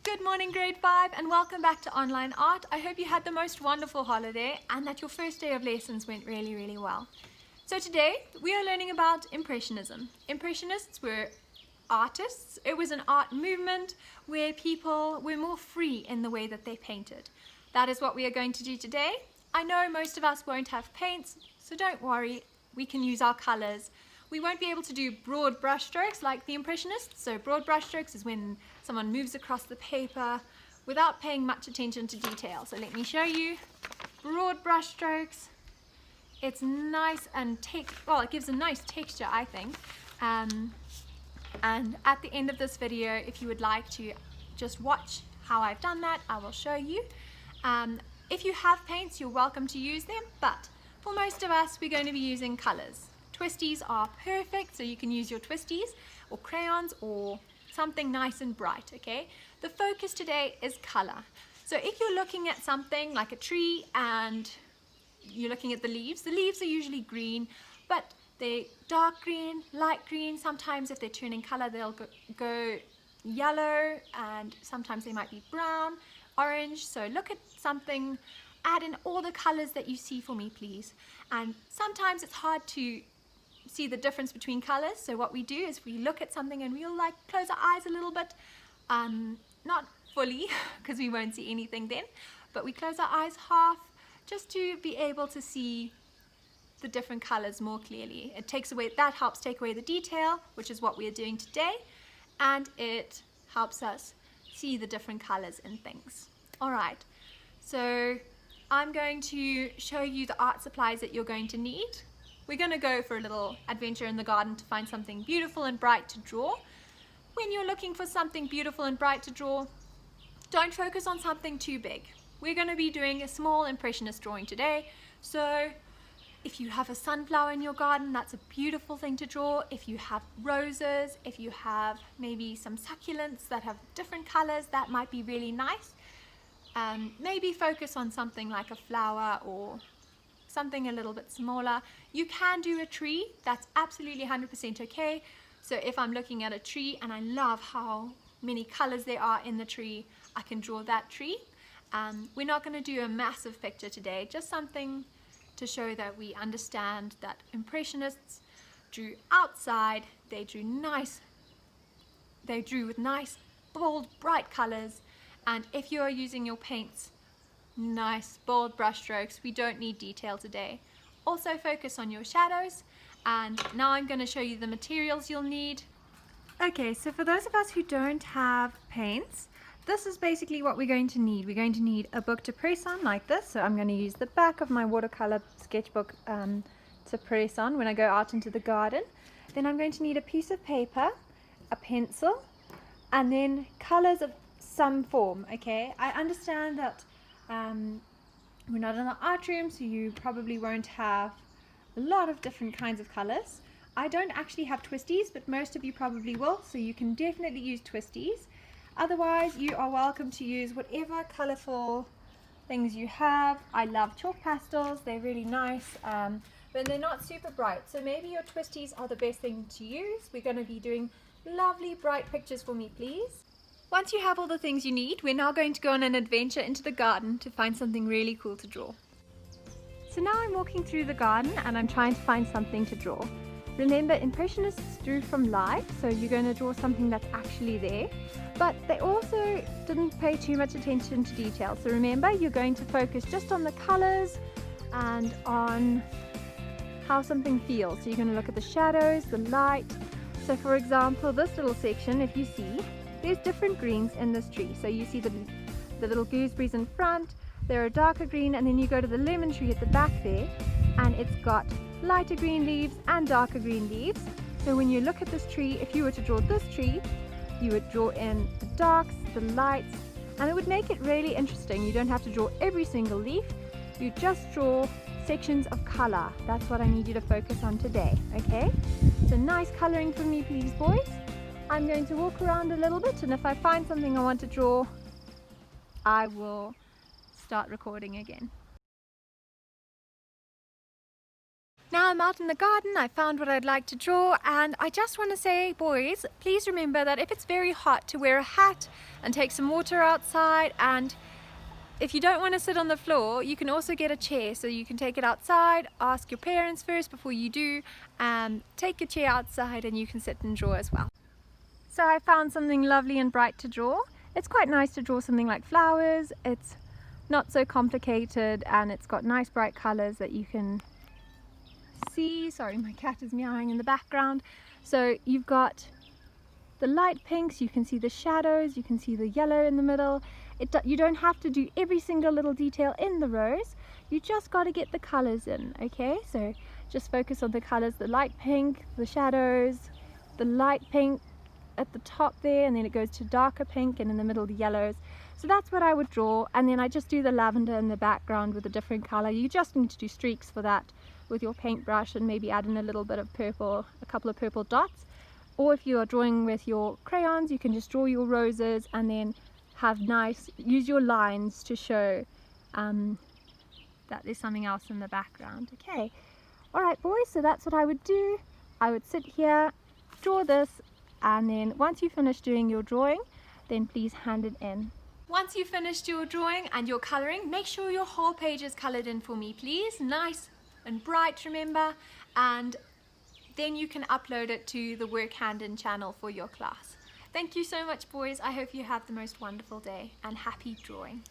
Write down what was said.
Good morning grade 5 and welcome back to Online Art. I hope you had the most wonderful holiday and that your first day of lessons went really well. So today we are learning about Impressionism. Impressionists were artists. It was an art movement where people were more free in the way that they painted. That is what we are going to do today. I know most of us won't have paints, so don't worry, we can use our colors. We won't be able to do broad brushstrokes like the Impressionists. So broad brushstrokes is when someone moves across the paper without paying much attention to detail. So let me show you broad brushstrokes. It's nice and it gives a nice texture, I think. And at the end of this video, if you would like to just watch how I've done that, I will show you. If you have paints, you're welcome to use them, but for most of us, we're going to be using colors. Twisties are perfect, so you can use your twisties or crayons or something nice and bright, okay? The focus today is color. So if you're looking at something like a tree and you're looking at the leaves are usually green, but they're dark green, light green. Sometimes if they're turning color, they'll go yellow, and sometimes they might be brown, orange. So look at something, add in all the colors that you see for me, please. And sometimes it's hard to see the difference between colors, so what we do is we look at something and we'll like close our eyes a little bit, not fully because we won't see anything then, but we close our eyes half just to be able to see the different colors more clearly. That helps take away the detail, which is what we are doing today, and it helps us see the different colors in things. Alright, so I'm going to show you the art supplies that you're going to need. We're going to go for a little adventure in the garden to find something beautiful and bright to draw. When you're looking for something beautiful and bright to draw, don't focus on something too big. We're going to be doing a small impressionist drawing today. So if you have a sunflower in your garden, that's a beautiful thing to draw. If you have roses, if you have maybe some succulents that have different colors, that might be really nice. Maybe focus on something like a flower or something a little bit smaller. You can do a tree, that's absolutely 100% okay. So if I'm looking at a tree and I love how many colors there are in the tree, I can draw that tree. We're not going to do a massive picture today, just something to show that we understand that Impressionists drew outside, they drew with nice, bold, bright colors, and if you are using your paints, nice bold brush strokes, we don't need detail today. Also focus on your shadows, and now I'm going to show you the materials you'll need. Okay, so for those of us who don't have paints, this is basically what we're going to need. We're going to need a book to press on like this, so I'm going to use the back of my watercolor sketchbook to press on when I go out into the garden. Then I'm going to need a piece of paper, a pencil, and then colors of some form, okay? I understand that we're not in the art room, so you probably won't have a lot of different kinds of colors. I don't actually have twisties, but most of you probably will, so you can definitely use twisties. Otherwise, you are welcome to use whatever colorful things you have. I love chalk pastels, they're really nice, but they're not super bright, so maybe your twisties are the best thing to use. We're going to be doing lovely bright pictures for me, please. Once you have all the things you need, we're now going to go on an adventure into the garden to find something really cool to draw. So now I'm walking through the garden and I'm trying to find something to draw. Remember, Impressionists drew from life, so you're going to draw something that's actually there, but they also didn't pay too much attention to detail. So remember, you're going to focus just on the colors and on how something feels. So you're going to look at the shadows, the light. So for example, this little section, if you see, there's different greens in this tree. So you see the little gooseberries in front, there are darker green, and then you go to the lemon tree at the back there, and it's got lighter green leaves and darker green leaves. So when you look at this tree, if you were to draw this tree, you would draw in the darks, the lights, and it would make it really interesting. You don't have to draw every single leaf, you just draw sections of color. That's what I need you to focus on today, okay? So nice coloring for me, please, boys. I'm going to walk around a little bit, and if I find something I want to draw, I will start recording again. Now I'm out in the garden, I found what I'd like to draw, and I just want to say, boys, please remember that if it's very hot, to wear a hat and take some water outside, and if you don't want to sit on the floor, you can also get a chair, so you can take it outside, ask your parents first before you do, and take your chair outside and you can sit and draw as well. So I found something lovely and bright to draw. It's quite nice to draw something like flowers. It's not so complicated and it's got nice bright colors that you can see. Sorry, my cat is meowing in the background. So you've got the light pinks, you can see the shadows, you can see the yellow in the middle. You don't have to do every single little detail in the rose, you just got to get the colors in, okay? So just focus on the colors, the light pink, the shadows, the light pink at the top there, and then it goes to darker pink, and in the middle the yellows. So that's what I would draw, and then I just do the lavender in the background with a different color. You just need to do streaks for that with your paintbrush and maybe add in a little bit of purple, a couple of purple dots. Or if you are drawing with your crayons, you can just draw your roses and then use your lines to show that there's something else in the background. Okay, alright boys, so that's what I would do. I would sit here, draw this, and then once you finish doing your drawing, then please hand it in. Once you've finished your drawing and your colouring, make sure your whole page is coloured in for me, please. Nice and bright, remember, and then you can upload it to the Work Hand In channel for your class. Thank you so much, boys. I hope you have the most wonderful day, and happy drawing.